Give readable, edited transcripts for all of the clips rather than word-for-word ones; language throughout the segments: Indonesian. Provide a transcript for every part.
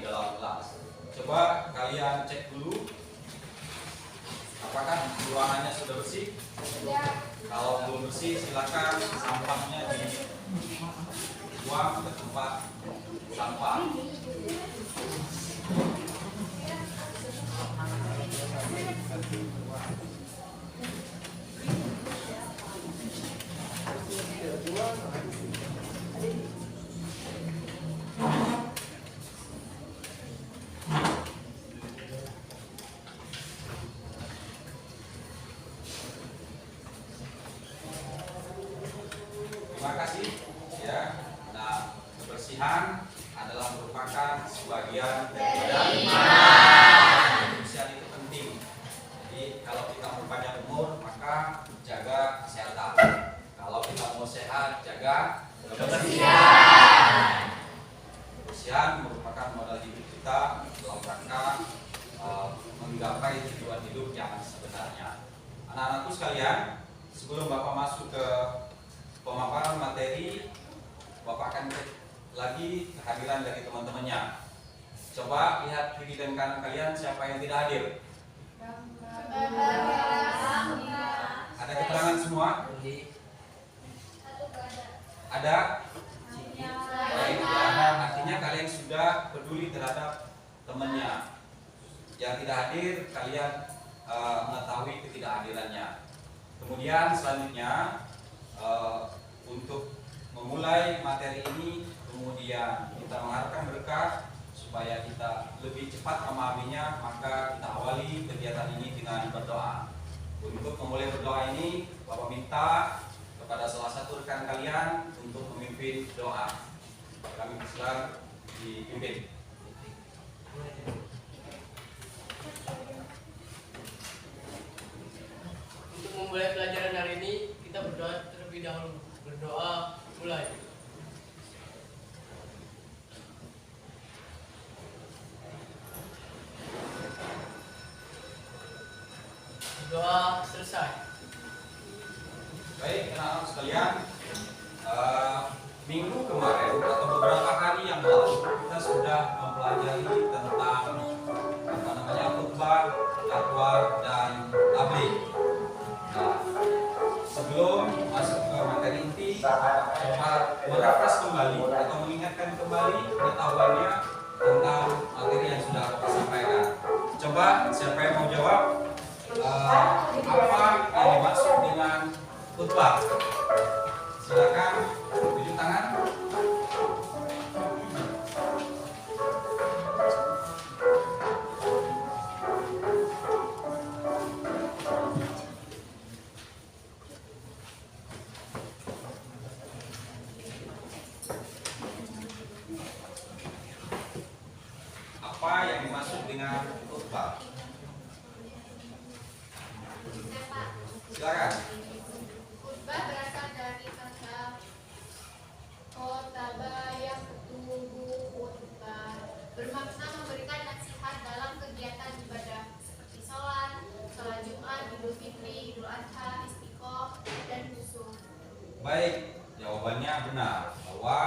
dalam kelas. Coba kalian cek dulu apakah ruangannya sudah bersih? Ya. Kalau belum bersih silakan sampahnya dibuang ke tempat sampah. Terima kasih ya. Nah, kebersihan adalah merupakan sebagian dari iman. Kebersihan itu penting. Jadi kalau kita mau panjang umur maka jaga kesehatan. Kalau kita mau sehat jaga kebersihan. Kebersihan merupakan modal hidup kita dalam rangka menggapai tujuan hidup yang sebenarnya. Anak-anakku sekalian, sebelum Bapak masuk ke pemaparan materi, Bapak akan cek lagi kehadiran dari teman-temannya. Coba lihat kiri dan kanan kalian siapa yang tidak hadir. Ada keterangan semua? Ada? Baik, ya. Artinya kalian sudah peduli terhadap temannya. Yang tidak hadir, kalian mengetahui ketidakhadirannya. Kemudian selanjutnya untuk memulai materi ini, kemudian kita mengharapkan berkah supaya kita lebih cepat memahaminya, maka kita awali kegiatan ini dengan berdoa. Untuk memulai berdoa ini, Bapak minta kepada salah satu rekan kalian untuk memimpin doa. Kami persilakan dipimpin. Untuk memulai pelajaran hari ini, kita berdoa terlebih dahulu. Berdoa mulai. Doa selesai. Baik, anak-anak sekalian, minggu kemarin atau beberapa hari yang lalu kita sudah mempelajari tentang khutbah, dakwah, dan tabligh. Nah, sebelum masuk ke materi inti, coba merefresh kembali atau mengingatkan kembali pengetahuannya tentang materi yang sudah Bapak sampaikan. Coba siapa yang mau jawab? Apa yang dimaksud dengan khutbah? Silakan tunjuk tangan. Apa yang dimaksud dengan khutbah? Silakan. Khutbah berasal dari kata khotbah yang khutbah, bermakna memberikan nasihat dalam kegiatan ibadah seperti sholat Jumat, Idul Fitri, Idul Adha, Istiqomah, dan Khusyuk. Baik, jawabannya benar bahwa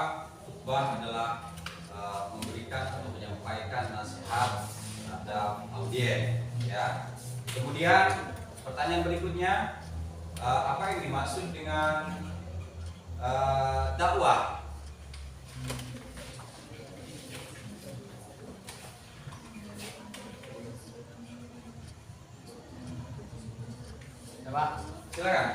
khutbah adalah memberikan atau menyampaikan nasihat terhadap audiens, ya. Kemudian pertanyaan berikutnya, apa yang dimaksud dengan dakwah? Coba. Silakan.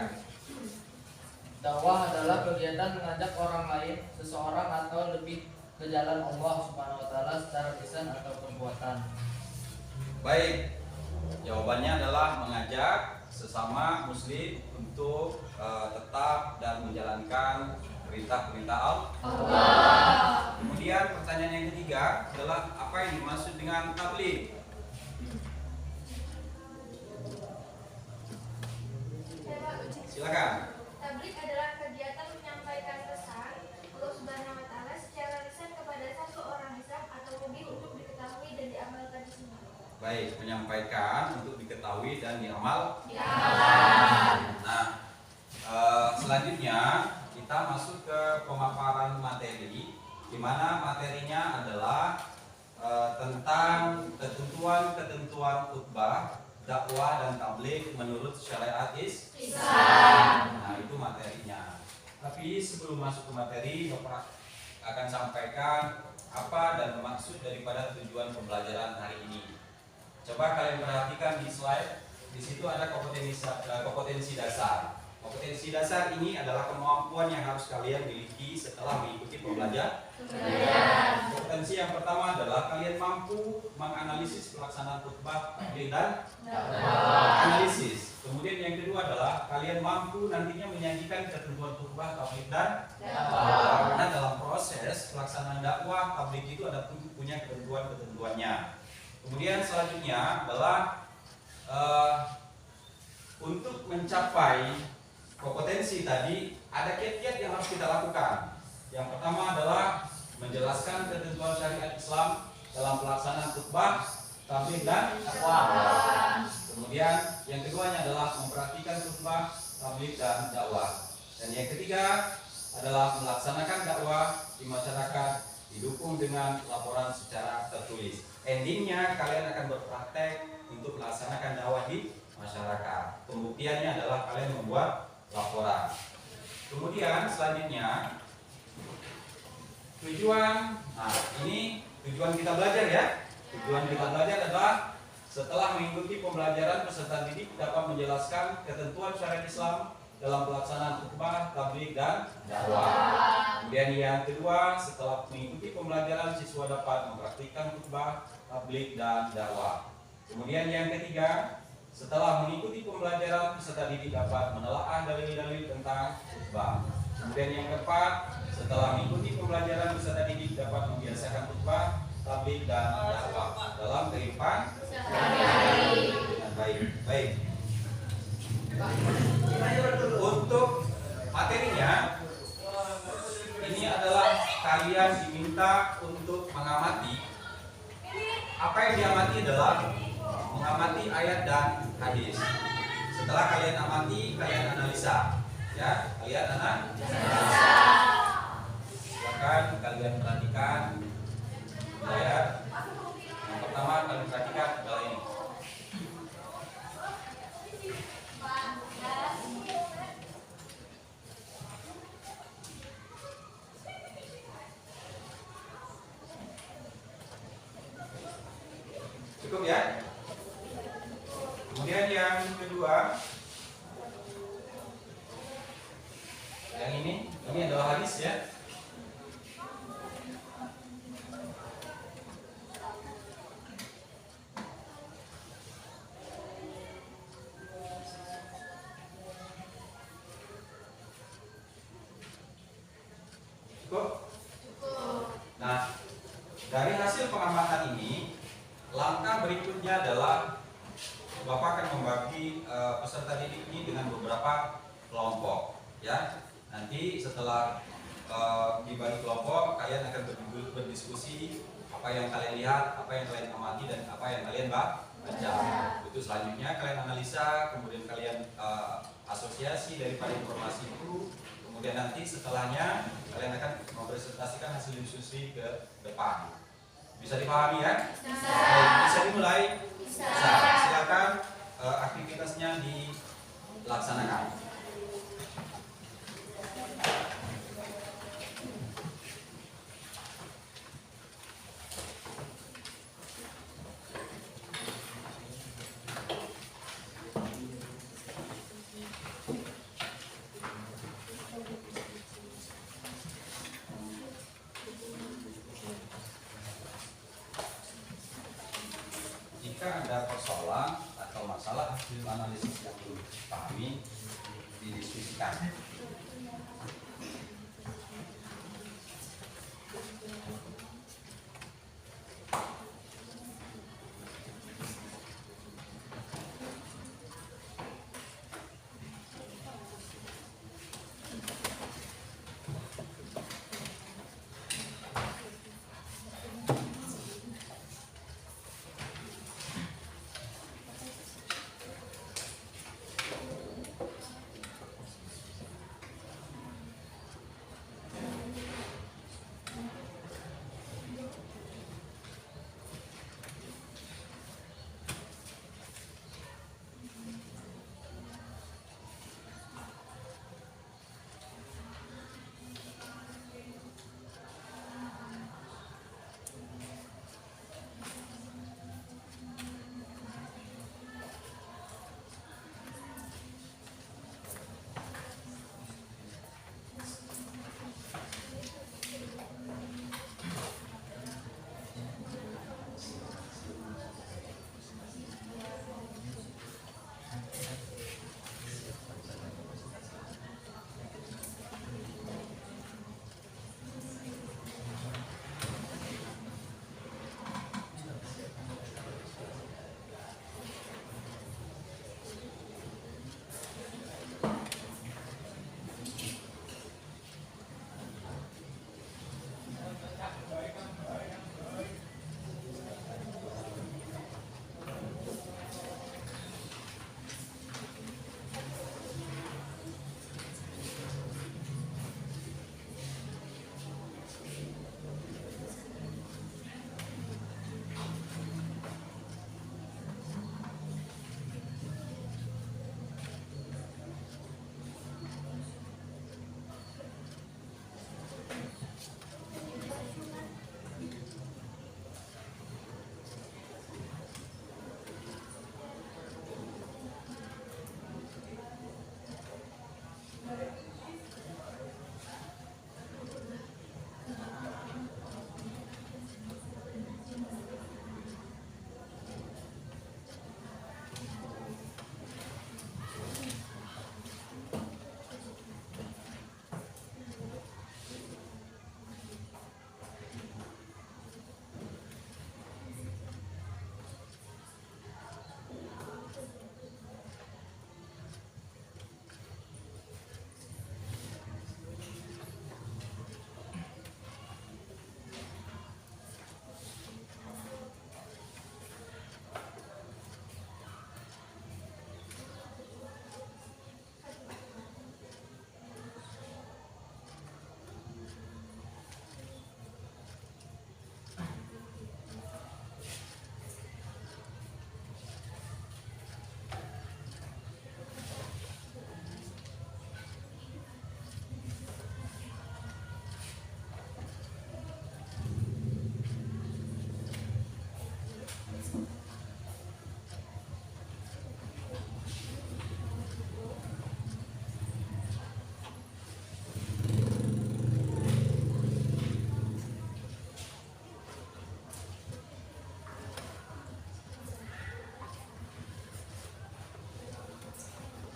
Dakwah adalah kegiatan mengajak orang lain, seseorang atau lebih ke jalan Allah Subhanahu wa taala secara lisan atau perbuatan. Baik, jawabannya adalah mengajak sesama muslim untuk tetap dan menjalankan perintah-perintah Allah. Kemudian pertanyaan yang ketiga adalah apa yang dimaksud dengan tabligh? Silakan. Tabligh adalah kegiatan menyampaikan pesan Allah Subhanahu wa taala secara lisan kepada satu orang Islam atau lebih untuk diketahui dan diamalkan semua. Baik, menyampaikan untuk diketahui dan diamal. Nah, selanjutnya kita masuk ke pemaparan materi, di mana materinya adalah tentang ketentuan-ketentuan khutbah, dakwah dan tabligh menurut syariat Islam. Nah, itu materinya. Tapi sebelum masuk ke materi, Bapak akan sampaikan apa dan maksud daripada tujuan pembelajaran hari ini. Coba kalian perhatikan di slide. Di situ ada kompetensi dasar. Kompetensi dasar ini adalah kemampuan yang harus kalian miliki setelah mengikuti pembelajaran. Kompetensi yang pertama adalah kalian mampu menganalisis pelaksanaan khutbah, tabligh dan analisis. Kemudian yang kedua adalah kalian mampu nantinya menyajikan ketentuan khutbah, tabligh dan dakwah. Karena dalam proses pelaksanaan dakwah, tabligh itu ada punya ketentuan-ketentuannya. Kemudian selanjutnya adalah untuk mencapai kompetensi tadi ada kiat-kiat yang harus kita lakukan. Yang pertama adalah menjelaskan ketentuan syariat Islam dalam pelaksanaan khutbah, tabligh dan dakwah. Kemudian yang keduanya adalah memperhatikan khutbah, tabligh dan dakwah. Dan yang ketiga adalah melaksanakan dakwah di masyarakat didukung dengan laporan secara tertulis. Endingnya kalian akan berpraktek untuk melaksanakan dakwah di masyarakat. Pembuktiannya adalah kalian membuat laporan. Kemudian selanjutnya tujuan, nah ini tujuan kita belajar ya. Tujuan kita belajar adalah setelah mengikuti pembelajaran peserta didik dapat menjelaskan ketentuan syariat Islam dalam pelaksanaan khutbah, tabligh dan dakwah. Kemudian yang kedua, setelah mengikuti pembelajaran siswa dapat mempraktikkan khutbah, tabligh dan dakwah. Kemudian yang ketiga, setelah mengikuti pembelajaran peserta didik dapat menelaah dalil-dalil tentang khutbah. Kemudian yang keempat, setelah mengikuti pembelajaran peserta didik dapat membiasakan khutbah, tabligh dan dakwah dalam kehidupan sehari-hari dengan baik. Untuk materinya, ini adalah kalian diminta untuk mengamati. Apa yang diamati adalah mengamati ayat dan hadis. Setelah kalian amati, kalian analisa. Ya, kalian analisa. Silakan kalian perhatikan ayat. Yang pertama kalian perhatikan adalah ini. Cukup ya? Kemudian yang kedua, yang ini adalah hadis ya. Cukup? Nah, dari hasil pengamatan ini, langkah berikutnya adalah Bapak akan membagi peserta didik ini dengan beberapa kelompok, ya. Nanti setelah dibagi kelompok, kalian akan berdiskusi apa yang kalian lihat, apa yang kalian amati dan apa yang kalian baca. Itu selanjutnya kalian analisa, kemudian kalian asosiasi daripada informasi itu. Kemudian nanti setelahnya kalian akan mempresentasikan hasil diskusi ke depan. Bisa dipahami ya? Bisa dimulai? Bisa. Silakan aktivitasnya dilaksanakan. Jika ada persoalan atau masalah hasil analisis yang belum dipahami, didiskusikan.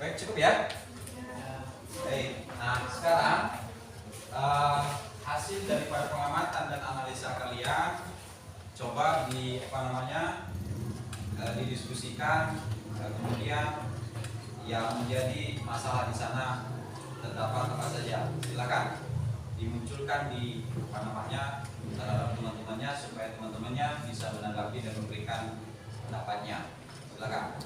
Baik, cukup ya. Baik. Nah, sekarang hasil daripada pengamatan dan analisa kalian coba didiskusikan, kemudian yang menjadi masalah di sana terdapat apa saja. Silakan dimunculkan di terhadap teman-temannya supaya teman-temannya bisa menanggapi dan memberikan pendapatnya. Silakan.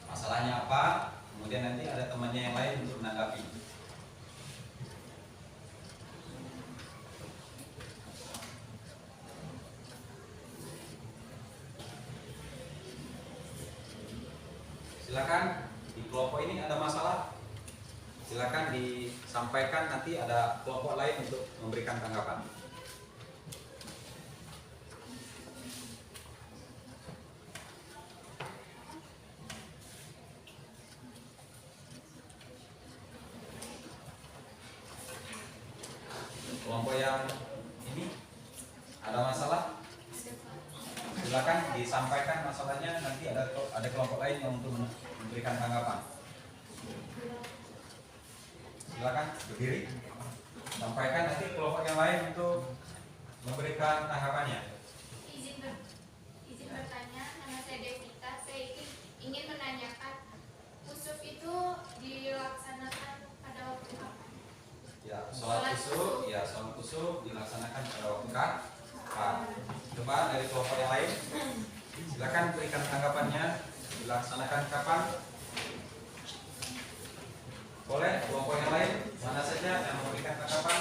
Masalahnya apa? Kemudian nanti ada temannya yang lain untuk menanggapi. Silakan, di kelompok ini ada masalah. Silakan disampaikan, nanti ada kelompok lain untuk memberikan tanggapan. Kelompok yang ini ada masalah, silakan disampaikan masalahnya, nanti ada kelompok lain yang untuk memberikan tanggapan. Silakan berdiri, sampaikan, nanti kelompok yang lain untuk memberikan tanggapannya. Izin bertanya, nama saya Devita. Saya ingin menanyakan, kusuf itu dilaksanakan pada waktu apa? Ya, sholat kusuf dilaksanakan pada waktu kapan? Coba dari kelompok yang lain, silakan berikan tanggapannya. Dilaksanakan kapan? Boleh kelompok yang lain, mana saja yang memberikan tanggapan?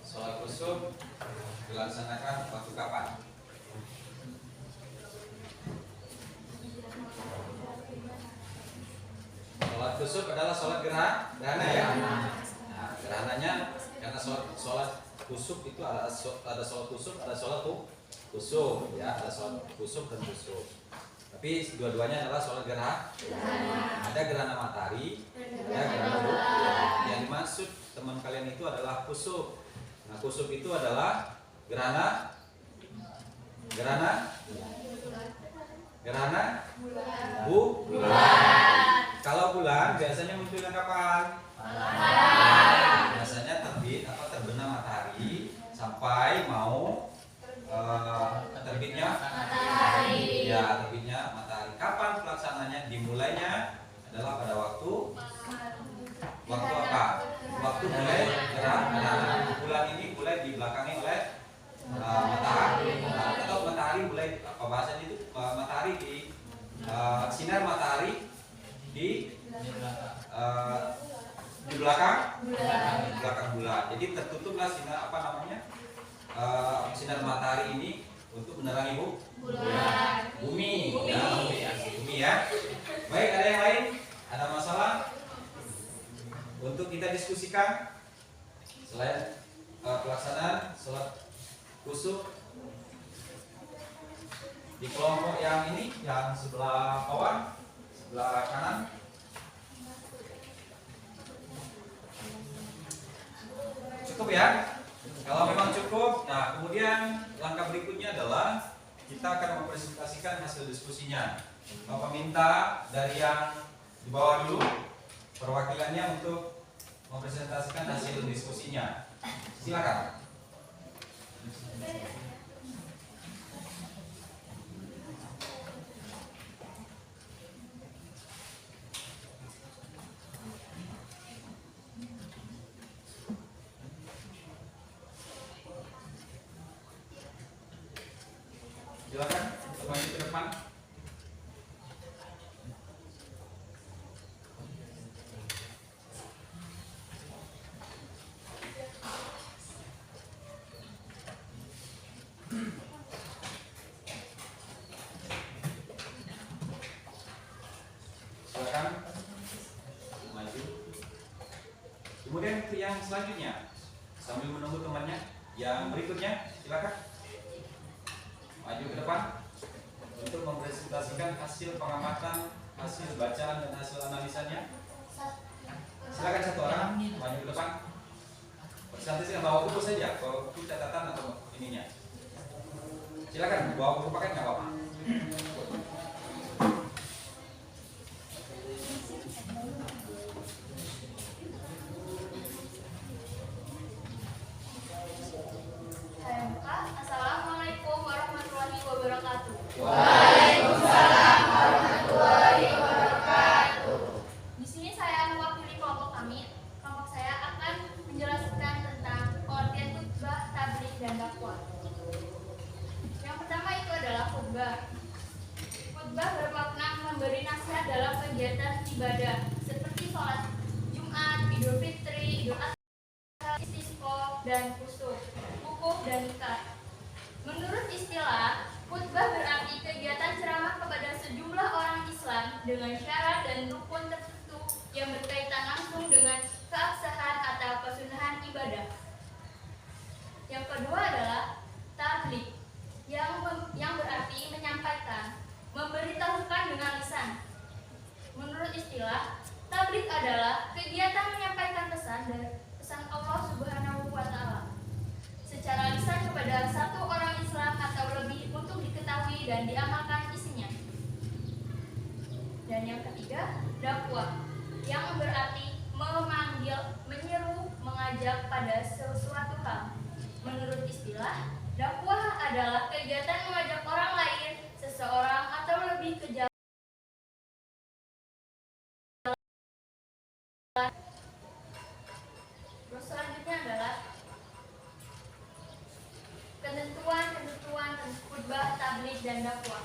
Sholat kusuf dilaksanakan waktu kapan? Sholat kusuf adalah sholat gerhana ya. Nah, gerhananya karena sholat kusuf itu ada sholat kusuf, ada sholat kusuf ya, ada sholat kusuf dan kusuf. Tapi dua-duanya adalah sholat gerhana. Ada gerhana matahari, ada gerhana bulan. Yang dimaksud teman kalian itu adalah kusuf. Nah, kusuf itu adalah gerhana bulan. Kalau bulan biasanya munculnya kapan? Biasanya terbit atau terbenam matahari sampai mau terbitnya matahari. Ya, terbitnya matahari. Kapan pelaksananya? Dimulainya adalah pada waktu apa? Waktu mulai gerhana. Bulan ini mulai dibelakangi oleh matahari. Atau matahari mulai apa bahasanya itu? Matahari di sinar matahari di belakang bulan. Jadi tertutuplah sinar sinar matahari ini untuk menerangi bumi ya. Baik, ada yang lain? Ada masalah untuk kita diskusikan selain pelaksanaan sholat kusuf di kelompok yang ini, yang sebelah bawah, sebelah kanan? Cukup ya? Kalau memang cukup, nah kemudian langkah berikutnya adalah kita akan mempresentasikan hasil diskusinya. Bapak minta dari yang di bawah dulu perwakilannya untuk mempresentasikan hasil diskusinya. Silakan. Silakan maju ke depan. Silakan maju. Kemudian yang selanjutnya sambil menunggu temannya yang berikutnya, silakan maju ke depan untuk mempresentasikan hasil pengamatan, hasil bacaan dan hasil analisanya. Silakan satu orang maju ke depan. Presentasikan bawa buku saja, bawa buku catatan atau ininya. Silakan bawa buku paket nggak apa-apa. Saya buka. Assalamualaikum warahmatullahi wabarakatuh. Waalaikumsalam warahmatullahi wabarakatuh. Di sini saya mewakili kelompok kami. Kelompok saya akan menjelaskan tentang pengertian khutbah, tabligh, dan dakwah. Yang pertama itu adalah khutbah. Khutbah bermakna memberi nasihat dalam kegiatan ibadah seperti sholat Jumat, Idul Fitri, Idul Adha, istisqa, dan kusuf, wukuf, dan nikah. Menurut istilah, khutbah berarti kegiatan ceramah kepada sejumlah orang Islam dengan syarat dan rukun tertentu yang berkaitan langsung dengan keabsahan atau kesunahan ibadah. Yang kedua adalah tabligh, yang berarti menyampaikan, memberitahukan dengan lisan. Menurut istilah, tabligh adalah kegiatan menyampaikan pesan dari pesan Allah Subhanahu wa taala secara lisan kepada satu orang Islam atau lebih untuk diketahui dan diamalkan isinya. Dan yang ketiga, dakwah, yang berarti memanggil, menyeru, mengajak pada sesuatu hal. Menurut istilah, dakwah adalah kegiatan mengajak orang lain, seseorang atau lebih ke jalan. Terus selanjutnya adalah ketentuan khutbah, tabligh, dan dakwah.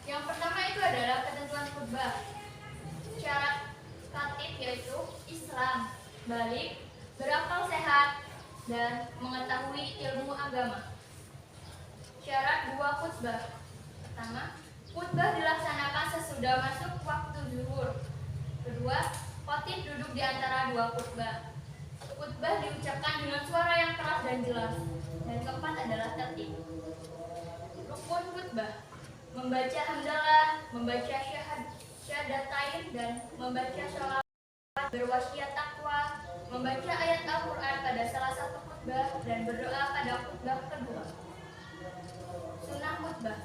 Yang pertama itu adalah ketentuan khutbah. Syarat khatib yaitu Islam, balik, berakal sehat, dan mengetahui ilmu agama. Syarat dua khutbah. Pertama, khutbah dilaksanakan sesudah masuk waktu zuhur. Kedua, khatib duduk di antara dua khutbah. Khutbah diucapkan dengan suara yang keras dan jelas. Dan keempat adalah tertib. Rukun khutbah: membaca hamdalah, membaca syahadatain, dan membaca sholawat, berwasiat takwa, membaca ayat Al-Quran pada salah satu khutbah, dan berdoa pada khutbah kedua. Sunnah khutbah: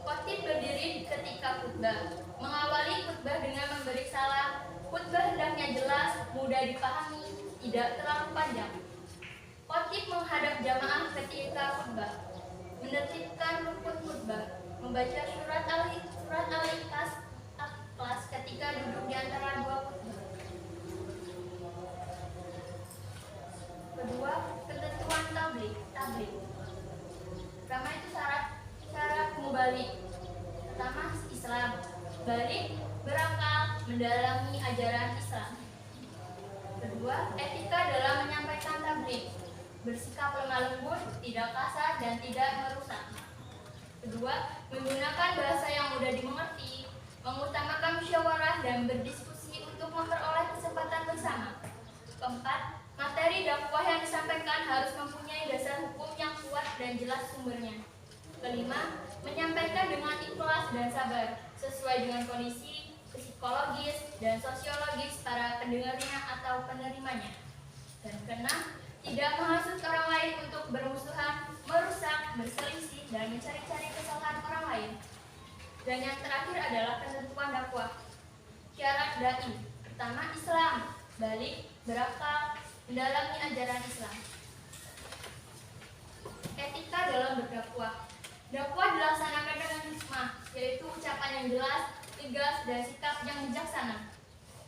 khatib berdiri ketika khutbah, mengawali khutbah dengan memberi salam. Khutbah hendaknya jelas, mudah dipahami, tidak terlalu panjang. Khatib menghadap jamaah ketika khutbah, menertibkan rukun khutbah, membaca surat al-ikhlas ketika duduk di antara dua khutbah. Kedua, ketentuan tabligh. Pertama itu syarat mubalik. Pertama, Islam, balik, berakal, mendalami ajaran Islam. Kedua, etika dalam menyampaikan tabligh, bersikap lemah lembut, tidak kasar, dan tidak merusak. Kedua, menggunakan bahasa yang mudah dimengerti, mengutamakan musyawarah dan berdiskusi untuk memperoleh kesempatan bersama. Keempat, materi dakwah yang disampaikan harus mempunyai dasar hukum yang kuat dan jelas sumbernya. Kelima, menyampaikan dengan ikhlas dan sabar, sesuai dengan kondisi psikologis dan sosiologis para pendengarnya atau penerimanya. Dan keenam, tidak menghasut orang lain untuk bermusuhan, merusak, berselisih, dan mencari-cari kesalahan orang lain. Dan yang terakhir adalah ketentuan dakwah. Syarat dai. Pertama, Islam, balik, berakal, mendalami ajaran Islam. Etika dalam berdakwah. Dakwah dilaksanakan dengan hikmah, yaitu ucapan yang jelas, tegas, dan sikap yang bijaksana.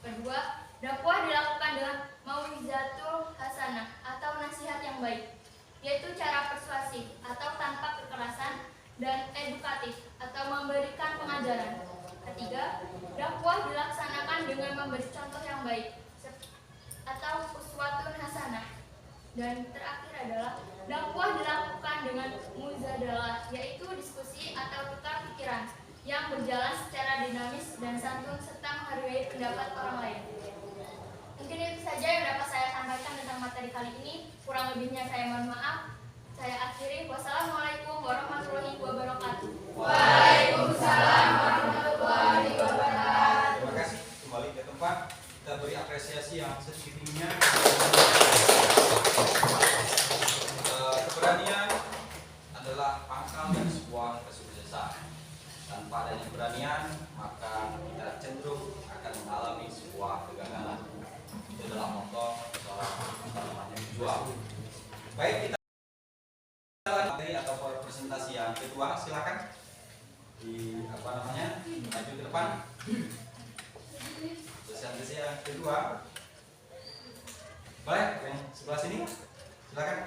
Kedua, dakwah dilakukan dengan mau'izatul hasanah atau nasihat yang baik, yaitu cara persuasif atau tanpa kekerasan, dan edukatif atau memberikan pengajaran. Ketiga, dakwah dilaksanakan dengan memberi contoh yang baik atau uswatun hasanah. Dan terakhir adalah dakwah dilakukan dengan muzadalah, yaitu diskusi atau tukar pikiran yang berjalan secara dinamis dan santun serta menghargai pendapat orang lain. Mungkin itu saja yang dapat saya sampaikan tentang materi kali ini. Kurang lebihnya saya mohon maaf. Saya akhiri. Wassalamualaikum warahmatullahi wabarakatuh. Waalaikumsalam warahmatullahi wabarakatuh. Terima kasih. Kembali ke tempat. Kita beri apresiasi yang setinggi-tingginya. Keberanian adalah pangkal Baik, kita materi atau presentasi yang kedua, silakan di maju ke depan. Presentasi yang kedua, boleh yang sebelah sini, silakan.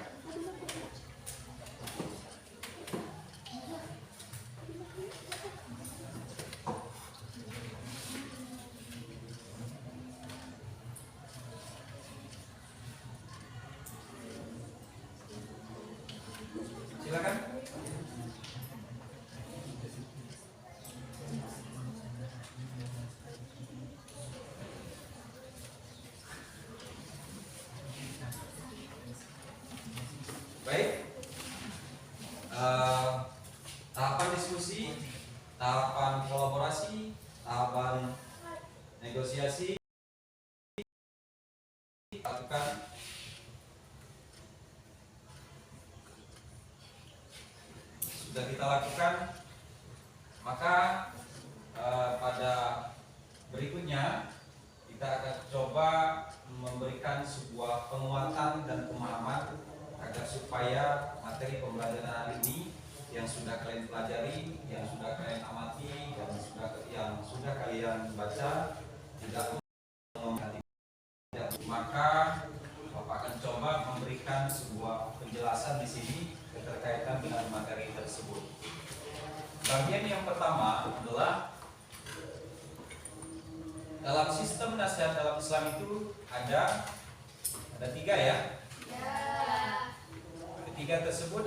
Silakan. Baik. Tahapan diskusi, tahapan kolaborasi, tahapan negosiasi lakukan. Sudah kita lakukan, maka pada berikutnya kita akan coba memberikan sebuah penguatan dan pemahaman agar supaya materi pembelajaran hari ini yang sudah kalian pelajari, yang sudah kalian amati, yang sudah kalian baca tidak menghati. Maka Bapak akan coba memberikan sebuah penjelasan di sini keterkaitan dengan materi tersebut. Bagian yang pertama adalah dalam sistem nasihat dalam Islam itu ada 3 ya. Ketiga tersebut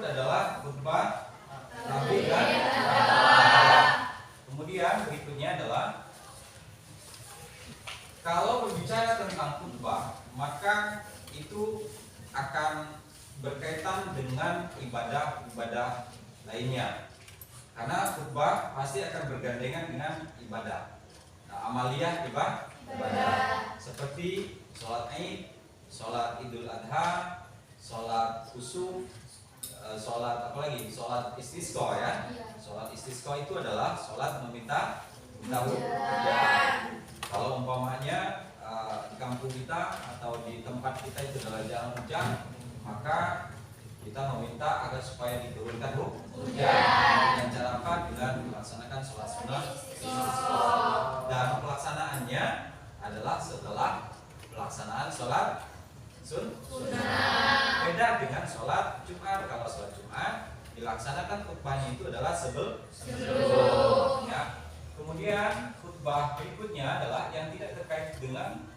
adalah khutbah, tabligh dan kemudian berikutnya adalah kalau berbicara tentang khutbah, maka itu akan berkaitan dengan ibadah-ibadah lainnya. Karena khutbah pasti akan bergandengan dengan ibadah. Nah, amaliyah ibadah. Seperti sholat Id, sholat Idul Adha, sholat khusuf, sholat sholat istisqa ya. Sholat istisqa itu adalah sholat meminta hujan. Kalau umpamanya di kampung kita atau di tempat kita itu adalah jarang hujan, maka kita meminta agar supaya diturunkan hujan. Dengan cara apa? Dengan melaksanakan sholat sunnah dan pelaksanaannya adalah setelah pelaksanaan sholat sunnah. Beda dengan sholat Jumat. Kalau sholat Jumat dilaksanakan khutbahnya itu adalah sebelum. Ya. Kemudian khutbah berikutnya adalah yang tidak terkait dengan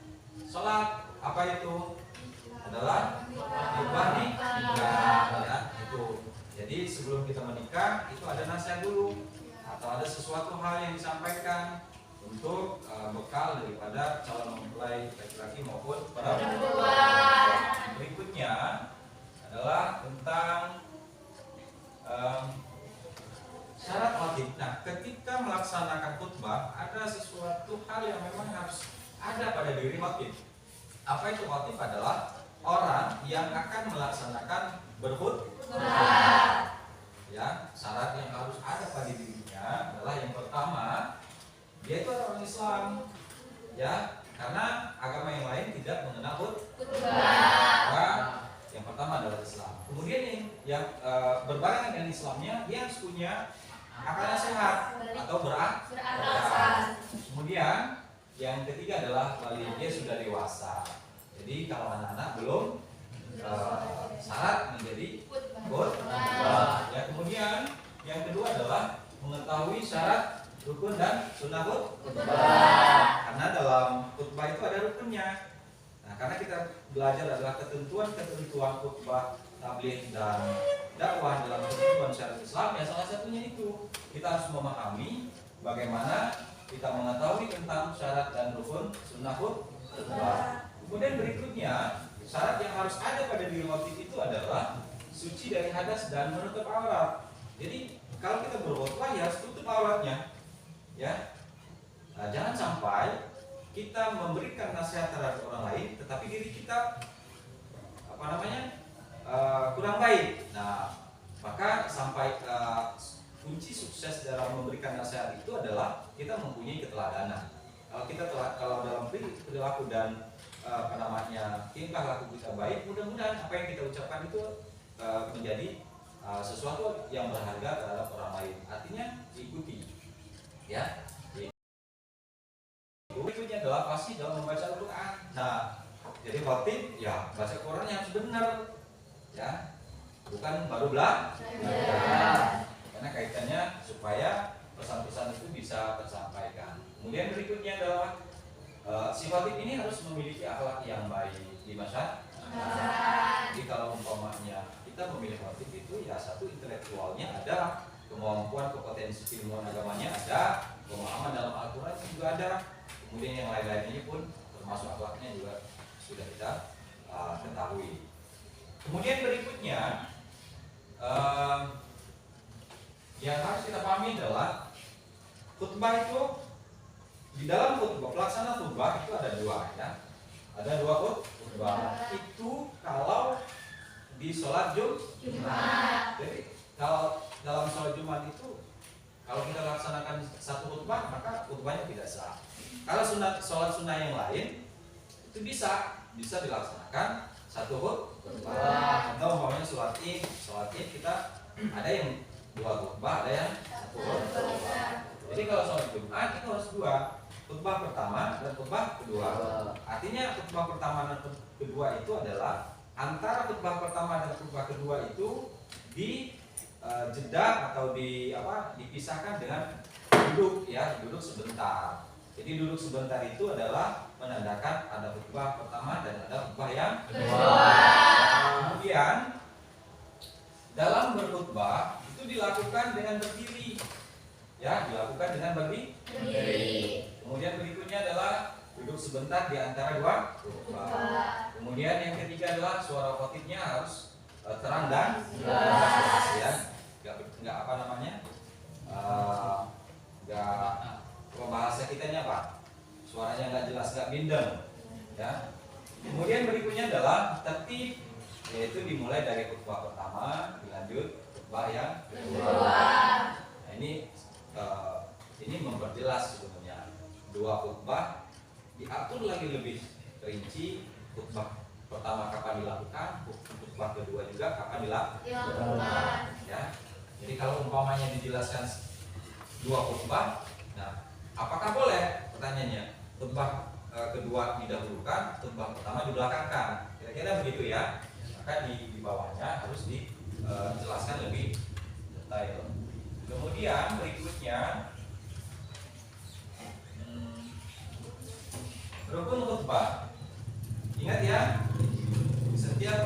sholat. Apa itu? Adalah khutbah nikah ya, itu. Jadi sebelum kita menikah itu ada nasihat dulu atau ada sesuatu hal yang disampaikan untuk bekal daripada calon mempelai laki-laki maupun perempuan. Berikutnya adalah tentang syarat wajib. Nah, ketika melaksanakan khutbah ada sesuatu hal yang memang harus ada pada diri khatib. Apa itu khatib? Adalah orang yang akan melaksanakan berkhutbah. Ya, syarat yang harus ada pada dirinya adalah yang pertama, dia itu orang Islam. Ya, karena agama yang lain tidak mengenal khutbah. Yang pertama adalah Islam. Kemudian yang berbarengan dengan Islamnya, dia harus punya akal yang sehat atau berakal. Kemudian yang ketiga adalah dia sudah dewasa. Jadi kalau anak-anak belum syarat menjadi khutbah. Ya, kemudian yang kedua adalah mengetahui syarat rukun dan sunnah khutbah. Karena dalam khutbah itu ada rukunnya. Nah, karena kita belajar adalah ketentuan khutbah, tabligh dan dakwah dalam ketentuan syariat Islam, ya salah satunya itu kita harus memahami bagaimana kita mengetahui tentang syarat dan rukun sunnah khutbah. Kemudian berikutnya syarat yang harus ada pada diri khatib itu adalah suci dari hadas dan menutup aurat. Jadi kalau kita berkhutbah ya harus tutup auratnya, ya. Nah, jangan sampai kita memberikan nasihat terhadap orang lain, tetapi diri kita kurang baik. Nah, maka sampai kunci sukses dalam memberikan nasihat itu adalah kita mempunyai keteladanan. Kalau dalam perilaku dan tingkah laku kita baik, mudah-mudahan apa yang kita ucapkan itu menjadi sesuatu yang berharga terhadap orang lain. Artinya diikuti, ya. Berikutnya adalah fasih dalam membaca Al-Quran. Nah, jadi khatib ya baca Quran yang benar, ya, bukan baru belajar. Karena kaitannya supaya pesan-pesan itu bisa tersampaikan. Kemudian berikutnya adalah si khatib ini harus memiliki akhlak yang baik di masyarakat. Jadi kalau umpamanya kita memilih khatib itu ya satu, intelektualnya ada, kemampuan kompetensi ilmuwan agamanya ada, pemahaman dalam Al-Quran juga ada, kemudian yang lain-lain ini pun termasuk akhlaknya juga sudah kita ketahui. Kemudian berikutnya yang harus kita pahami adalah khutbah itu, di dalam khutbah, pelaksana khutbah itu ada dua, ya. Ada dua khutbah. Itu kalau di sholat Jumat. Jadi kalau dalam sholat Jumat itu kalau kita laksanakan satu khutbah maka khutbahnya tidak sah. Kalau sholat sunnah yang lain itu bisa dilaksanakan satu khutbah. Atau umpamanya sholat id kita ada yang dua khutbah, ada yang satu khutbah. Jadi kalau sholat Jumat itu harus dua, khutbah pertama dan khutbah kedua. Artinya khutbah pertama dan kedua itu adalah antara khutbah pertama dan khutbah kedua itu di jeda atau dipisahkan dengan duduk, ya, duduk sebentar. Jadi duduk sebentar itu adalah menandakan ada khutbah pertama dan ada khutbah yang kedua. Kemudian dalam berkhutbah itu dilakukan dengan berdiri, ya, dilakukan dengan berdiri. Kemudian berikutnya adalah duduk sebentar di antara dua khutbah. Kemudian yang ketiga adalah suara khatibnya harus terang dan jelas, ya. Enggak apa namanya? Bahasa kitanya apa? Suaranya nggak jelas, nggak bindeng, ya. Kemudian berikutnya adalah tertib, yaitu dimulai dari khutbah pertama, dilanjut khutbah yang kedua. Nah, ini memperjelas sebenarnya dua khutbah, diatur lagi lebih rinci. Khutbah pertama kapan dilakukan, khutbah kedua juga kapan dilakukan, ya. Jadi kalau umpamanya dijelaskan dua khutbah, nah, apakah boleh? Pertanyaannya, khutbah kedua didahulukan, khutbah pertama dibelakangkan, kira-kira begitu, ya. Maka di bawahnya harus dijelaskan lebih detail. Kemudian berikutnya rukun khutbah. Ingat, ya, setiap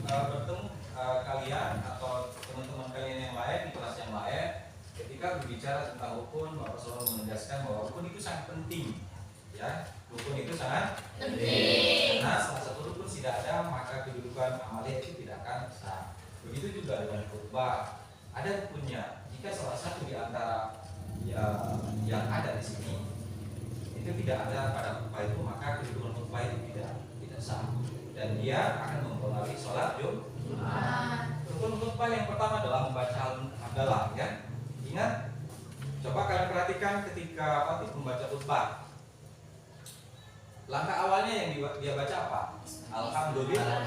bertemu kalian atau teman-teman kalian yang lain di kelas yang lain, ketika berbicara tentang rukun, Bapak selalu menegaskan bahwa rukun itu sangat penting, ya. Rukun itu sangat penting. Karena salah satu rukun tidak ada, maka kedudukan amalia itu tidak akan sah. Begitu juga dengan khutbah, ada rukunnya. Jika salah satu di antara yang ada di sini itu tidak ada pada khutbah itu, maka kedudukan khutbah itu tidak sah dan dia akan mempengaruhi sholat Jumat. Rukun khutbah yang pertama adalah membaca hamdalah, ya. Ingat, coba kalian perhatikan ketika khatib membaca khutbah. Langkah awalnya yang dia baca apa? Alhamdulillah.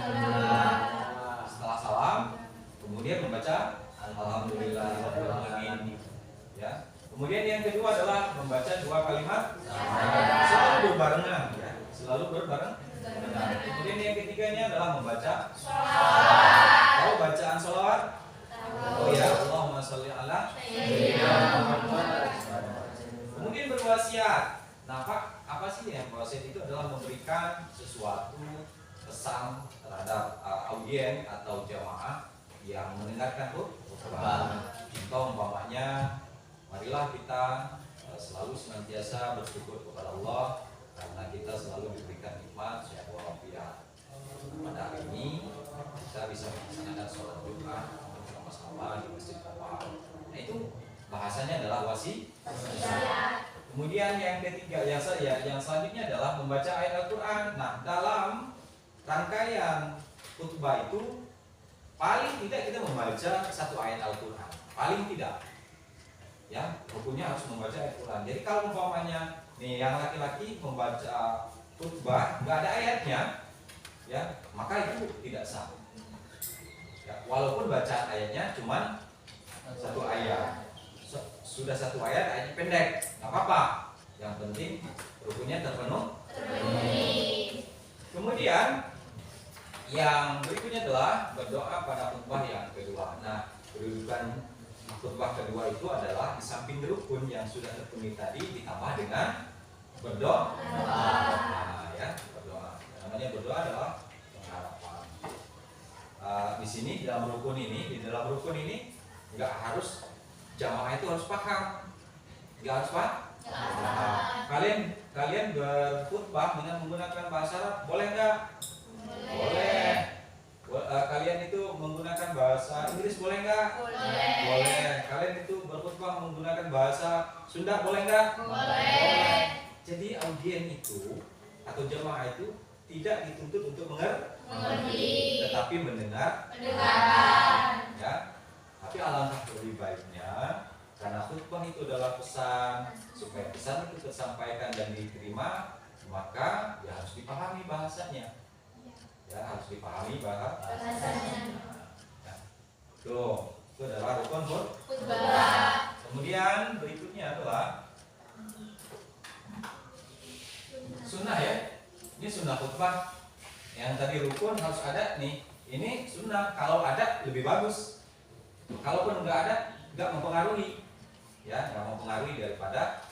Setelah salam, kemudian membaca Alhamdulillahirobbilalamin, ya. Kemudian yang kedua adalah membaca dua kalimat selalu berbarengan, ya. Selalu berbarengan. Kemudian yang ketiganya adalah membaca sholawat. Tahu bacaan sholawat? Oh ya, Allahumma sholli ala sayyidina Muhammad. Kemudian berwasiat. Nah, apa sih yang berwasiat itu adalah memberikan sesuatu pesan terhadap audien atau jamaah yang mendengarkan khutbah. Contoh umpamanya, marilah kita selalu senantiasa bersyukur kepada Allah karena kita selalu diberikan nikmat sehat walafiat. Pada hari ini kita bisa melaksanakan sholat Jumat bersama-sama di Masjid Kapal. Nah, itu bahasanya adalah wasiat. Kemudian yang ketiga, yang selanjutnya adalah membaca ayat Al-Quran. Nah, dalam rangkaian khutbah itu paling tidak kita membaca satu ayat Al-Quran, paling tidak. ya rukunnya harus membaca ayat Quran. Jadi kalau umpamanya nih yang laki-laki membaca khutbah nggak ada ayatnya, ya maka itu tidak sah. Ya, walaupun bacaan ayatnya cuma satu ayat, sudah satu ayat ayatnya pendek, nggak apa-apa. Yang penting rukunnya terpenuhi. Kemudian yang berikutnya adalah berdoa pada khutbah yang kedua. Nah, kedudukan khutbah kedua itu adalah di samping rukun yang sudah terpenuhi tadi ditambah dengan berdoa. Nah, ya, berdoa. Yang namanya berdoa adalah pengharapan. Di sini di dalam rukun ini nggak harus jamaah itu harus paham, nggak harus paham. Kalian berkhutbah dengan menggunakan bahasa Arab boleh nggak? Boleh. Kalian itu menggunakan bahasa Inggris boleh nggak? Boleh. Kalian itu berkhutbah menggunakan bahasa Sunda boleh nggak? Boleh. Jadi audien itu atau jamaah itu tidak dituntut untuk mengerti, tetapi mendengar. Ya. Tapi alangkah lebih baiknya karena khutbah itu adalah pesan, supaya pesan itu tersampaikan dan diterima, maka ya harus dipahami bahasanya. Ya, harus dipahami bahasanya. Ya. Tuh, itu adalah rukun khutbah. Kemudian berikutnya adalah sunnah ya. Ini sunnah khutbah. Yang tadi rukun harus ada nih. Ini sunnah. Kalau ada lebih bagus. Kalaupun nggak ada, nggak mempengaruhi. Ya, nggak mempengaruhi daripada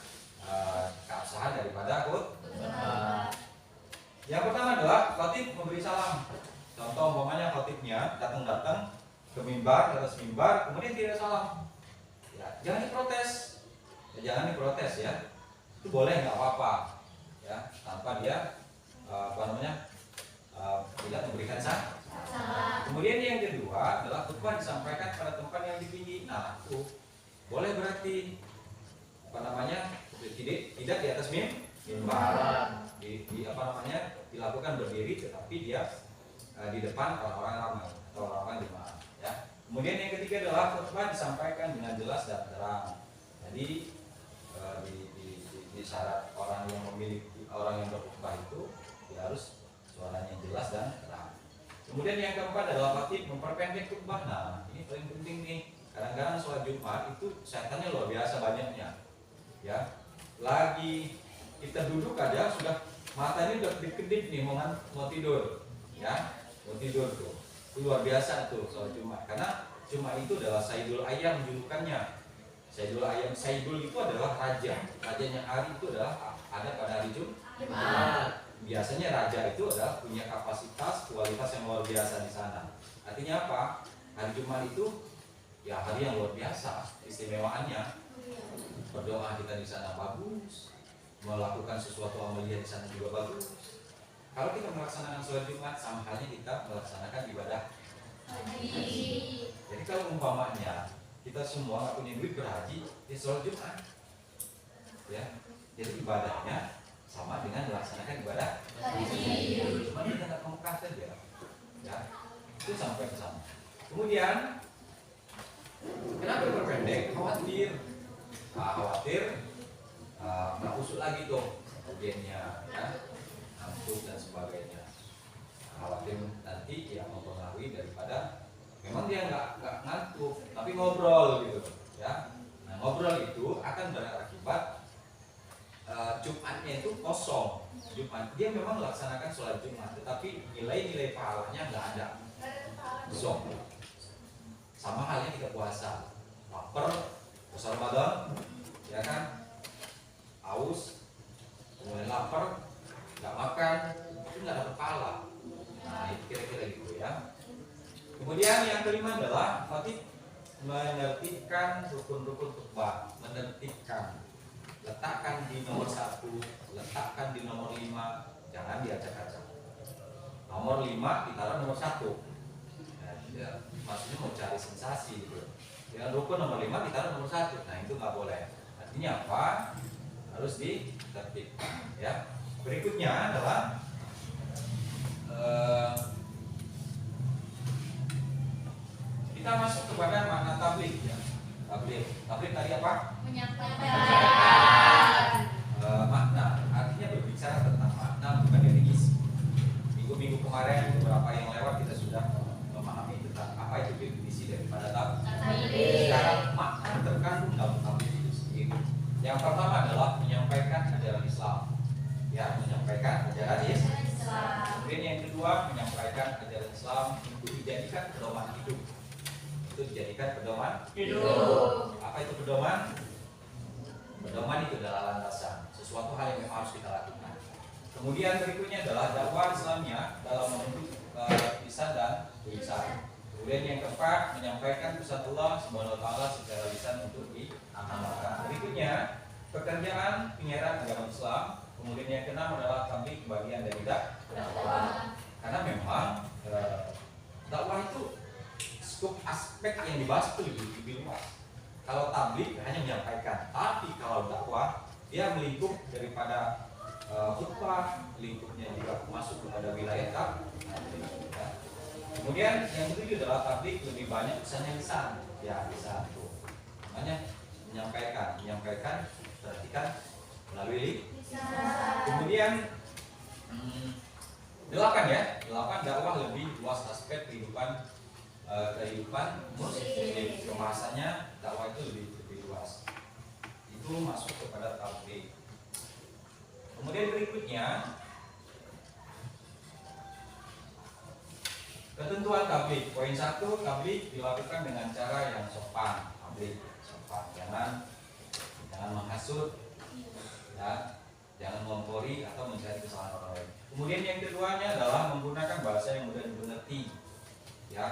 keabsahan daripada khutbah. Yang pertama adalah khatib memberi salam. Contoh umpamanya khatibnya datang ke mimbar, ke atas mimbar, kemudian tidak salam. Ya, jangan diprotes. Jangan diprotes ya. Itu boleh nggak apa-apa. Ya, tanpa dia tidak memberikan salam. Kemudian yang kedua adalah khutbah disampaikan pada tempat yang tinggi. Nah, itu boleh berarti tidak di atas mimbar. Dilakukan berdiri tetapi dia di depan orang-orang ramai atau orang-orang jemaah ya. Kemudian yang ketiga adalah khutbah disampaikan dengan jelas dan terang. Jadi di syarat orang yang berkhutbah itu dia harus suaranya jelas dan terang. Kemudian yang keempat adalah khatib memperpendek khutbah. Nah, ini paling penting nih. Kadang-kadang sholat Jumat itu setannya luar biasa banyaknya. Ya. Lagi kita duduk aja sudah matanya udah kedip-kedip nih mau tidur, ya mau tidur tuh, itu luar biasa tuh soal Jumat. Karena Jumat itu adalah Sayyidul Ayyam julukannya. Sayyidul itu adalah rajanya hari itu adalah ada pada hari Jumat. Biasanya raja itu adalah punya kapasitas kualitas yang luar biasa di sana. Artinya apa? Hari Jumat itu ya hari yang luar biasa istimewaannya. Berdoa kita di sana bagus, melakukan sesuatu amalia di sana juga bagus. Kalau kita melaksanakan sholat Jumat sama halnya kita melaksanakan ibadah haji. Jadi kalau umpamanya kita semua nggak punya duit berhaji, ya sholat Jumat. Ya, jadi ibadahnya sama dengan melaksanakan ibadah haji. Cuma kita nggak ke Mekah saja. Ya, itu sampai ke sana. Kemudian kenapa berpendek? Khawatir nggak usut lagi tuh audiennya, ya, ngantuk dan sebagainya. Khawatir nanti ya mempengaruhi daripada memang dia nggak ngantuk tapi ngobrol gitu, ya. Nah, ngobrol itu akan berakibat Jumatnya itu kosong. Jumat dia memang melaksanakan sholat Jumat, tetapi nilai-nilai pahalanya nggak ada, kosong. Sama halnya kita puasa, lapar, puasa Ramadan, ya kan? Haus, kemudian lapar, nggak makan, itu nggak dapat pahala. Nah, itu kira-kira gitu ya. Kemudian yang kelima adalah khatib menertibkan rukun-rukun khutbah, letakkan di nomor 1, letakkan di nomor 5, jangan diacak-acak. Nomor 5 ditaruh nomor 1. Nah, ya, maksudnya mau cari sensasi gitu. Dengan rukun nomor 5 ditaruh nomor 1. Nah, itu nggak boleh. Artinya apa? Harus ditertibkan, ya. Berikutnya adalah kita masuk kepada makna tabligh, ya. Tabligh tadi apa? Menyampaikan. Makna, artinya berbicara tentang makna bukan definisi. Minggu-minggu kemarin beberapa yang lewat kita sudah memahami tentang apa itu definisi daripada tabligh. Sekarang makna terkandung dalam tabligh itu sendiri. Yang pertama adalah menyampaikan ajaran Islam. Ya, menyampaikan ajaran Islam. Kemudian yang kedua menyampaikan ajaran Islam untuk dijadikan pedoman hidup. Itu dijadikan pedoman hidup. Apa itu pedoman? Pedoman itu adalah landasan, sesuatu hal yang memang harus kita lakukan. Kemudian berikutnya adalah dakwah Islamnya dalam menuntut lisan dan tulisan. Kemudian yang keempat menyampaikan pesan Allah Subhanahu wa taala secara lisan untuk diamalkan. Berikutnya pekerjaan penyiaran agama Islam. Kemudian yang keenam adalah tabligh bagian dari dakwah. Karena memang dakwah itu skup aspek yang dibahas itu lebih luas. Kalau tabligh hanya menyampaikan, tapi kalau dakwah dia melingkup daripada khutbah, lingkupnya juga masuk kepada wilayah tabligh. Kemudian yang ketujuh adalah tabligh lebih banyak pesannya lisan, ya lisan itu. Makanya menyampaikan, perhatikan melalui lisan. Kemudian 8 dakwah lebih luas aspek kehidupan muslim. Pembahasannya dakwah itu lebih luas. Itu masuk kepada tabligh. Kemudian berikutnya ketentuan tabligh. Poin 1, tabligh dilakukan dengan cara yang sopan. Tabligh sopan, jangan menghasut, ya, jangan mengompori atau mencari kesalahan orang lain. Kemudian yang keduanya adalah menggunakan bahasa yang mudah dimengerti. Ya,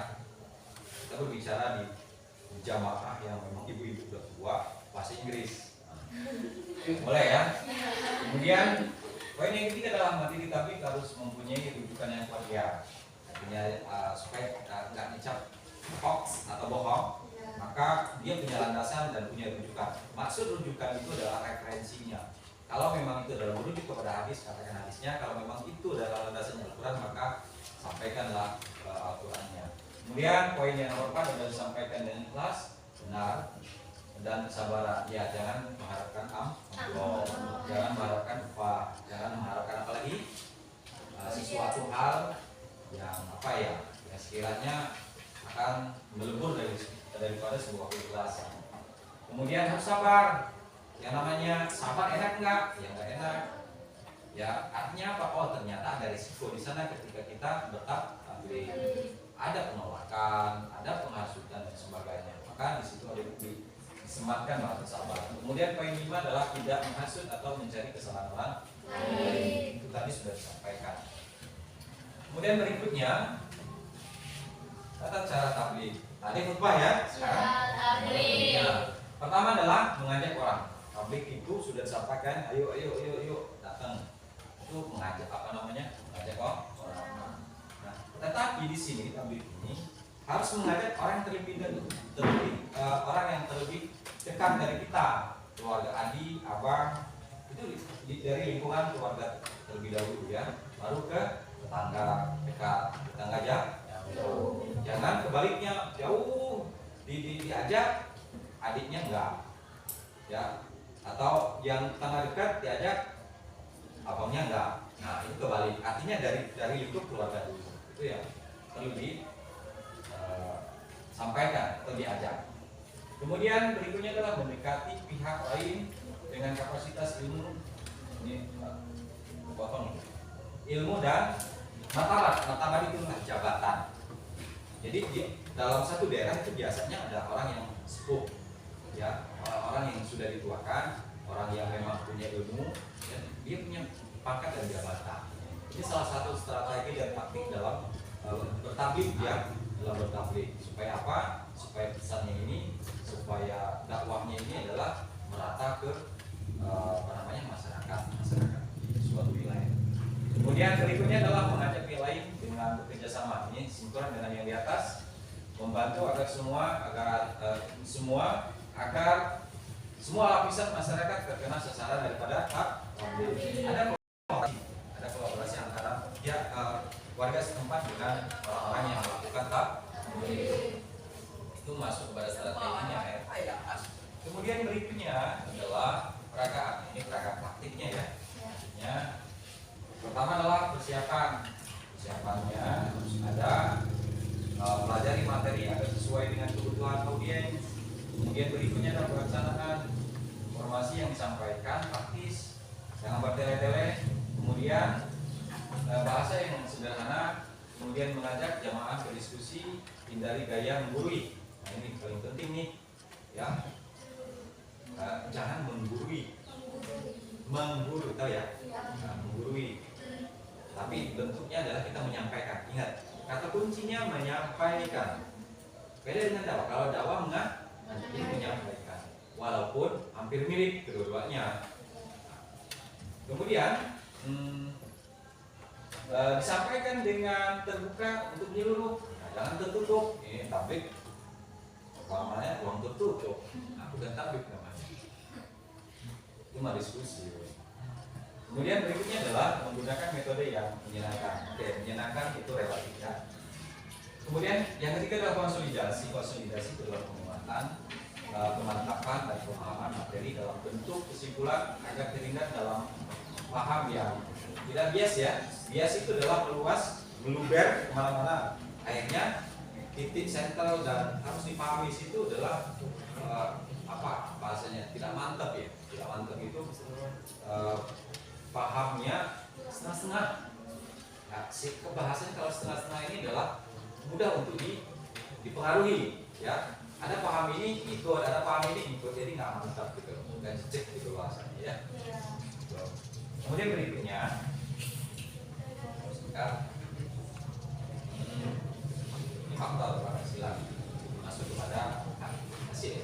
kita berbicara di jamaah yang memang ibu-ibu udah tua, bahasa Inggris. Boleh ya? Kemudian poin yang ketiga adalah materi tabligh harus mempunyai rujukan yang kuat ya. Artinya supaya nggak dicap hoax atau bohong, maka dia punya landasan dan punya rujukan. Maksud rujukan itu adalah referensinya. Kalau memang itu adalah merujuk kepada hadis, katakan hadisnya. Kalau memang itu adalah landasannya Al-Quran, maka sampaikanlah Al-Qurannya. Kemudian poin yang nomor 4 adalah disampaikan dengan ikhlas, benar, dan kesabaran. Ya, jangan mengharapkan amplop, jangan mengharapkan upah, jangan mengharapkan apalagi sesuatu hal yang yang sekiranya akan melebur daripada sebuah keikhlasan. Kemudian harus sabar. Yang namanya sabar enak enggak? Ya enggak enak. Ya, artinya apa? Oh, ternyata ada risiko di sana ketika kita bertabligh. Ada penolakan, ada penghasutan dan sebagainya. Maka di situ ada disematkan bahwa kesabaran. Kemudian poin 5 adalah tidak menghasut atau mencari kesalahan orang lain. Itu tadi sudah disampaikan. Kemudian berikutnya tata cara tabligh. Tadi khutbah ya. Sekarang tabligh. Pertama adalah mengajak orang. Tabligh itu sudah disampaikan, ayo datang. Itu mengajak mengajak orang. Nah, tetapi di sini tabligh ini harus mengajak orang yang orang yang terlebih dekat dari kita, keluarga adik, abang, itu dari lingkungan keluarga terlebih dahulu ya, baru ke tetangga dekat, tetangga jauh. Jangan kebaliknya jauh diajak, adiknya enggak, ya, atau yang tetangga dekat diajak, abangnya enggak. Nah, itu kebalik. Artinya dari lingkup keluarga dulu itu ya perlu sampaikan atau diajak. Kemudian berikutnya adalah mendekati pihak lain dengan kapasitas ilmu dan martabat itu adalah jabatan. Jadi dalam satu daerah itu biasanya ada orang yang sepuh, ya, orang yang sudah dituakan, orang yang memang punya ilmu, dan dia punya pangkat dan jabatan. Ini salah satu strategi dan taktik dalam bertabligh ya, dalam bertabligh. Supaya apa? Supaya pesannya ini, supaya dakwahnya ini adalah merata ke masyarakat di suatu wilayah. Kemudian berikutnya adalah mengajak pihak lain dengan bekerja sama. Ini sinkron dengan yang di atas, membantu agar semua lapisan masyarakat terkena sasaran daripada tabligh. Ada kolaborasi antara warga setempat dengan orang-orang yang melakukan tabligh. Itu masuk pada strateginya ya. Kemudian berikutnya akan praktiknya ya. Praktiknya pertama adalah persiapannya harus ada, pelajari materi agar sesuai dengan kebutuhan audiens. Kemudian berikutnya adalah perencanaan informasi yang disampaikan praktis, jangan bertele-tele. Kemudian bahasa yang sederhana. Kemudian mengajak jamaah berdiskusi, hindari gaya menggurui. Nah ini paling penting nih, ya. Jangan menggurui, tahu ya? Nah, menggurui. Tapi bentuknya adalah kita menyampaikan. Ingat, kata kuncinya menyampaikan. Beda dengan dakwah. Kalau dakwah menyampaikan, walaupun hampir mirip kedua-duanya. Kemudian disampaikan dengan terbuka untuk menyeluruh, jangan tertutup. Ini tablik, namanya uang tertutup. Aku dan tablik namanya. Itu mah diskusi. Kemudian berikutnya adalah menggunakan metode yang menyenangkan. Oke, menyenangkan itu relatif ya. Kemudian yang ketiga adalah konsolidasi. Konsolidasi itu adalah penguatan, pemantapan dan pemahaman materi dalam bentuk kesimpulan agar terhindar dalam paham yang tidak bias ya. Bias itu adalah meluas, meluber kemana-mana. Akhirnya titik sentral dan harus dipahami situ adalah apa bahasanya, tidak mantap ya. Tidak mantap itu pahamnya setengah-setengah. Nah, si kebahasan kalau setengah-setengah ini adalah mudah untuk dipengaruhi ya. Ada paham ini ikut, ada paham ini ikut, jadi nggak mantap gitu, dan cek gitu bahasanya ya. Kemudian berikutnya ini fakta keberhasilan masuk kepada hasil.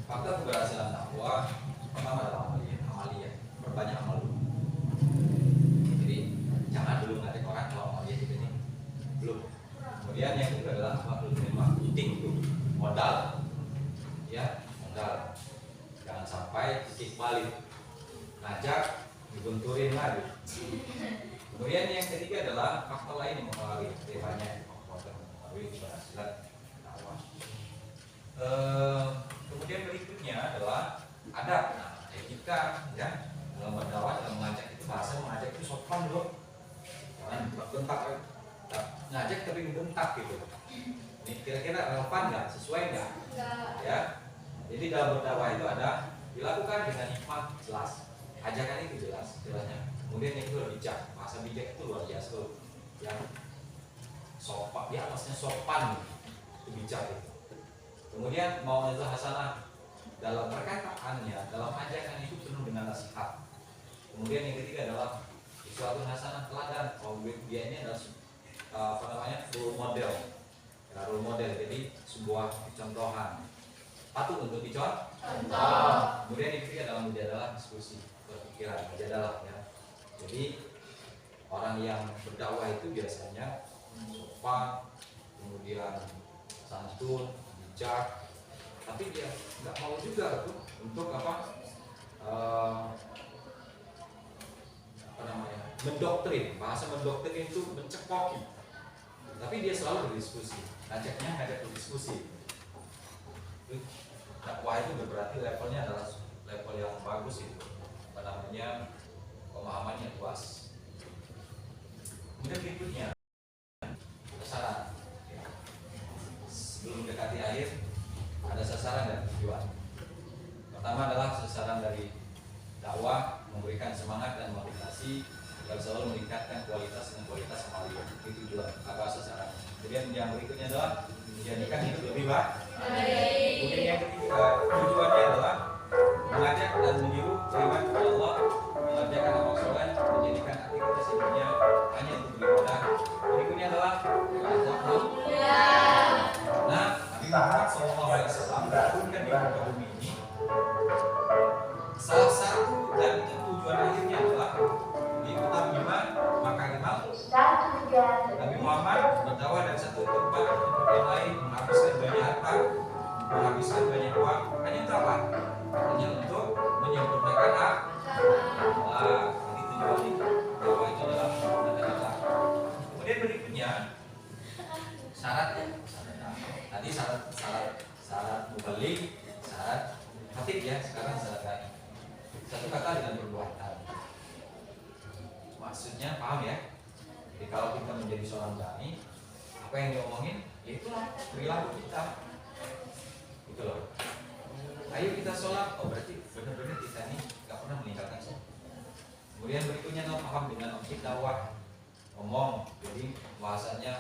Fakta keberhasilan dakwah pertama adalah amaliyah, perbanyak amal dulu. Jadi jangan dulu ngajak orang kalau amaliyah itu ini belum. Kemudian yang kedua adalah penting itu modal, ya modal. Jangan sampai titik balik ngajak dibenturin lagi. Kemudian yang ketiga adalah faktor lain yang mempengaruhi, banyak faktor yang mempengaruhi keberhasilan dakwah. Kemudian berikutnya adalah adab, etika, ya dalam berdakwah, dalam mengajak itu bahasa mengajak itu sopan loh, jangan bentak, ngajak tapi bentak gitu. Ini kira-kira relevan nggak, sesuai nggak? Ya. Jadi dalam berdakwah itu ada dilakukan dengan hikmah jelas, ajakan itu jelasnya. Kemudian yang kedua bijak, bahasa bijak itu luar biasa loh. Yang sopan, di atasnya sopan itu bijak itu. Kemudian mau itu hasanah, dalam perkataannya, dalam ajakan itu penuh dengan nasihat. Kemudian yang ketiga adalah suatu hasanah teladan. Dia ini adalah role model. Ya, role model, jadi sebuah contohan. Patut untuk dicontoh. Kemudian yang ketiga adalah mujadalah, diskusi, berpikiran, mujadalah ya. Jadi orang yang berdakwah itu biasanya sopan, kemudian santun, bijak, tapi dia nggak mau juga tuh untuk mendoktrin. Bahasa mendoktrin itu mencekoki, tapi dia selalu berdiskusi, ngajak berdiskusi. Dakwah itu berarti levelnya adalah level yang bagus itu, pemahamannya luas. Kemudian berikutnya sasaran. Sebelum mendekati akhir ada sasaran dan tujuan. Pertama adalah sasaran dari dakwah, memberikan semangat dan motivasi agar selalu meningkatkan kualitas amaliyah. Itu tujuan apa sasaran. Kemudian yang berikutnya adalah menjadikan hidup lebih baik. Kemudian yang ketiga tujuannya adalah mengajak dan menyuruh beriman kepada Allah, mengerjakan amal soleh, menjadikan aktivitas hidupnya hanya untuk beribadah. Berikutnya adalah nah, Nabi Muhammad SAW turunkan di muka bumi ini. Salah satu dan tujuan akhirnya adalah diikutan bima makarimal. Nabi Muhammad berdakwah dari satu tempat ke tempat yang lain, menghabiskan banyak harta, menghabiskan banyak uang, hanya untuk apa? Hanya untuk menyempurnakan akhlak. Ini tujuan itu. Dakwah itu adalah menyempurnakan akhlak. Kemudian berikutnya syaratnya. Tadi syarat mubalik, syarat khatib ya, sekarang syarat lain. Satu kata dengan perbuatan. Maksudnya paham ya? Jadi kalau kita menjadi seorang dai, apa yang diomongin, ya itulah perilaku kita. Gitu loh. Ayo kita sholat, oh berarti benar-benar kita ini gak pernah meninggalkan sholat. Kemudian berikutnya paham dengan objek dakwah, ngomong, jadi bahasanya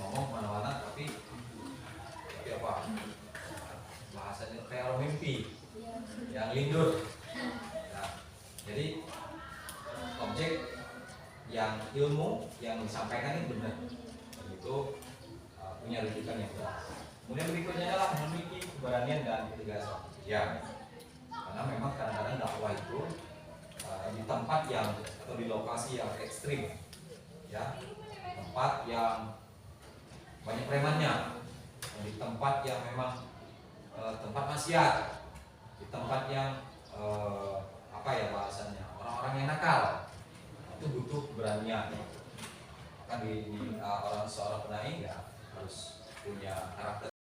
ngomong mana-mana tapi apa? Bahasanya kayak orang mimpi, yang lindur. Nah, jadi objek yang ilmu yang disampaikan itu benar, itu punya rujukan yang jelas. Kemudian berikutnya adalah memiliki keberanian dan ketegasan. Ya, karena memang kadang-kadang dakwah itu di tempat yang atau di lokasi yang ekstrim, ya, tempat yang banyak premannya, di tempat yang memang tempat maksiat, di tempat yang apa ya bahasanya orang-orang yang nakal, itu butuh keberanian. Kan di seorang penai ya harus punya karakter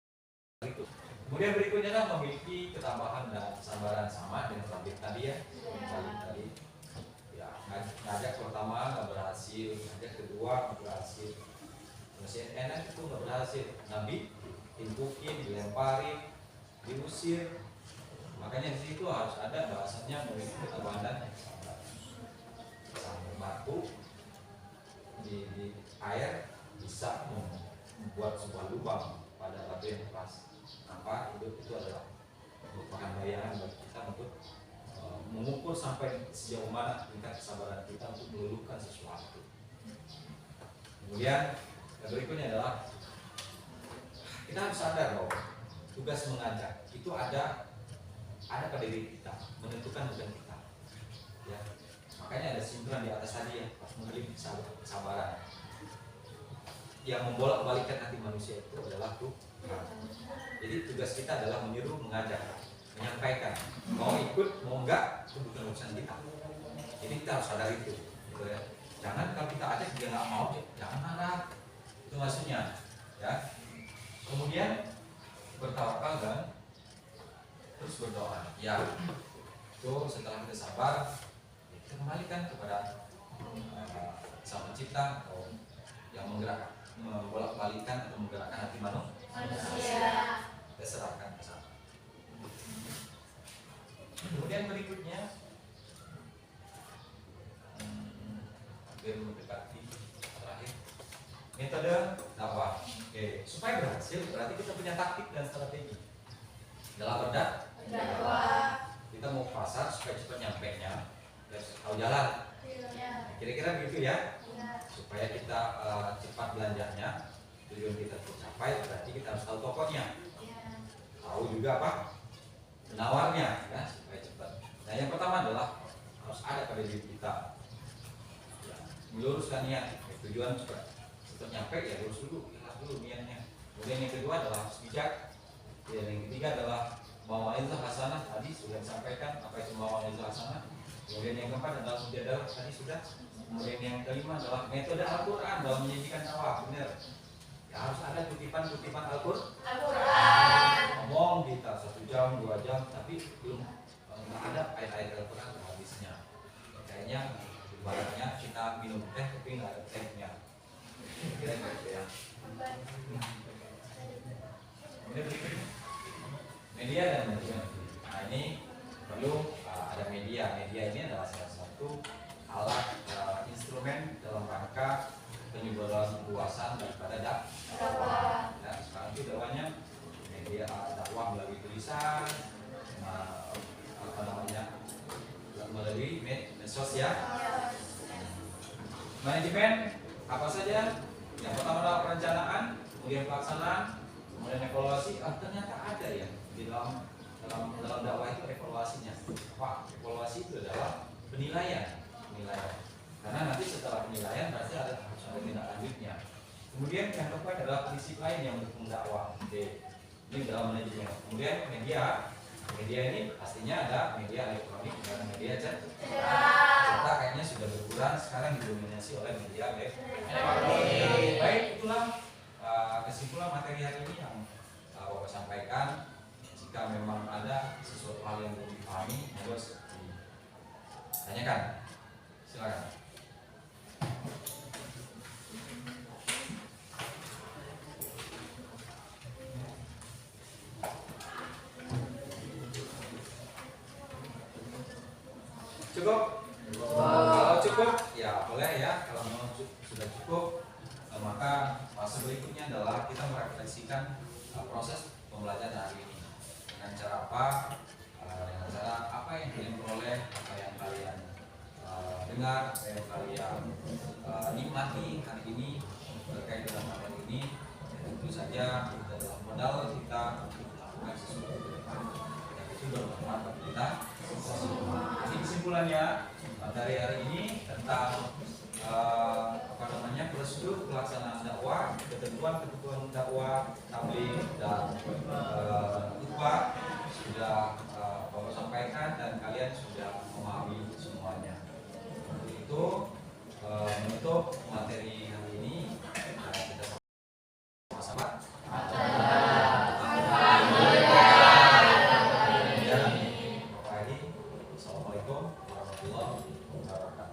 itu. Kemudian berikutnya adalah memiliki ketabahan dan kesabaran, sama dengan tadi ya. Tadi ya ngajak pertama nggak berhasil, ngajak kedua nggak berhasil, mesin enak itu nggak berhasil, Nabi timpukin, dilemparin, diusir. Makanya di situ harus ada bahasanya memiliki ketabahan dan kesabaran. Sampai batu di air bisa membuat sebuah lubang pada batu yang keras. Apa hidup itu adalah merupakan bayangan bagi kita untuk mengukur sampai sejauh mana tingkat kesabaran kita untuk meluluhkan sesuatu. Kemudian yang berikutnya adalah kita harus sadar bahwa tugas mengajak itu ada pada diri kita, menentukan bukan kita. Ya, makanya ada sindiran di atas tadi ya, memiliki kesabaran. Yang membolak-balikkan hati manusia itu adalah Tuhan. Jadi tugas kita adalah menyuruh, mengajak, menyampaikan. Mau ikut, mau enggak, itu bukan urusan kita. Jadi kita harus sadar itu. Gitu ya. Jangan kalau kita ajak dia nggak mau, jangan marah. Itu maksudnya. Ya. Kemudian bertawakal dan terus berdoa. Ya. Itu setelah kita sabar, kita kembalikan kepada Sang Pencipta atau yang menggerakkan, membolak-balikan atau menggerakkan hati manusia. Kita serahkan ke sana. Kemudian berikutnya hampir mendekati terakhir, metode dakwah. Oke, supaya berhasil berarti kita punya taktik dan strategi dalam berdakwah. Kita mau pasar supaya cepat nyampe nya, harus tahu jalan. Kira-kira begitu ya. Supaya kita cepat belanjanya, tujuan kita tercapai, berarti kita harus tahu tokonya, tahu juga apa penawarnya, ya, supaya cepat. Nah yang pertama adalah harus ada pada diri kita, ya, meluruskan niat, tujuan cepat nyampe ya lurus dulu, ikhlas dulu niatnya. Kemudian yang kedua adalah harus bijak, dan yang ketiga adalah mau'izah hasanah, tadi sudah disampaikan apa itu mau'izah hasanah. Kemudian yang keempat adalah mujadalah, tadi sudah. Kemudian yang kelima adalah metode Al-Quran dalam menyajikan dakwah, benar. Ya, harus ada kutipan Al-Quran. Ngomong kita 1 jam, 2 jam, tapi belum nggak ada ayat-ayat Al-Quran habisnya. Kayaknya ibaratnya kita minum teh tapi nggak ada tehnya. Kira-kira gitu ya. Kemudian berikutnya media dan manajemen. Nah ini perlu ada media. Media ini adalah salah satu alat instrumen dalam rangka penyebaran luasan daripada dakwah. Ya, sekarang itu dakwahnya media dakwah melalui tulisan, melalui medsos ya. Manajemen apa saja? Yang pertama adalah perencanaan, kemudian pelaksanaan, kemudian evaluasi. Ternyata ada ya di dalam dakwah itu evaluasinya. Pak, evaluasi itu adalah penilaian. Karena nanti setelah penilaian berarti harus ada tindak lanjutnya. Kemudian yang keempat adalah prinsip lain yang mendukung dakwah. Oke. Ini dalam manajemen. Kemudian media ini pastinya ada media elektronik dan media cetak kayaknya sudah berkurang, sekarang didominasi oleh media elektronik. Baik, itulah kesimpulan materi hari ini yang Bapak sampaikan. Jika memang ada sesuatu hal yang belum dipahami, harus ditanyakan. Silakan. Cukup? Kalau cukup, ya boleh ya. Kalau memang sudah cukup, maka fase berikutnya adalah kita merefleksikan proses pembelajaran hari ini. Dengan cara apa? Dengan cara apa yang kalian peroleh, apa yang kalian dengar, apa yang kalian nikmati hari ini terkait dengan materi ini. Tentu saja adalah modal kita untuk melakukan sesuatu ke depan. Dan itu bermanfaat bagi kita. Jadi kesimpulannya materi hari ini tentang prosedur pelaksanaan dakwah, ketentuan dakwah, tabligh dan khutbah sudah Bapak sampaikan dan kalian sudah memahami semuanya. Untuk itu menutup materi hari ini kita sama-sama. Assalamualaikum warahmatullahi wabarakatuh.